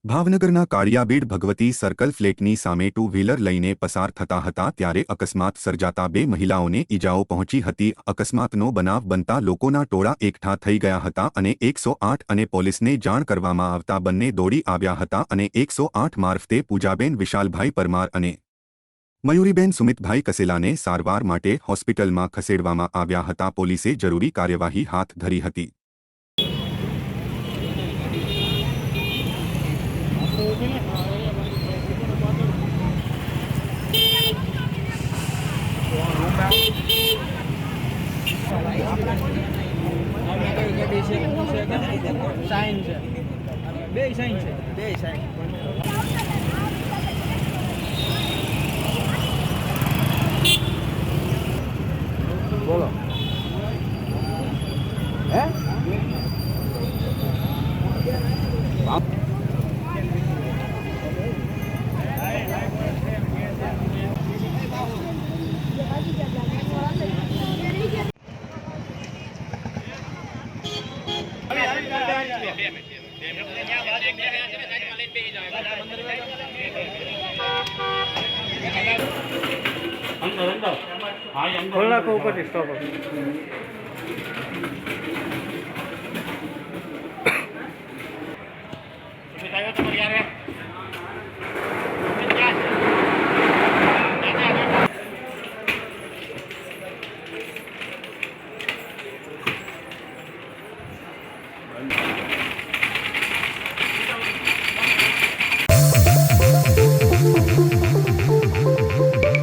ભાવનગરના કાળિયાબીડ ભગવતી સર્કલ ફ્લેટની સામે ટુ વ્હીલર લઈને પસાર થતા હતા ત્યારે અકસ્માત સર્જાતા બે મહિલાઓને ઈજાઓ પહોંચી હતી। અકસ્માતનો બનાવ બનતા લોકોના ટોળા એકઠા થઈ ગયા હતા અને 108 અને પોલીસને જાણ કરવામાં આવતા બંને દોડી આવ્યા હતા અને 108 મારફતે પૂજાબેન વિશાલભાઈ પરમાર અને મયુરીબેન સુમિતભાઈ કસેલાને સારવાર માટે હોસ્પિટલમાં ખસેડવામાં આવ્યા હતા। પોલીસે જરૂરી કાર્યવાહી હાથ ધરી હતી। बोलो है खोलना को ऊपर स्टॉप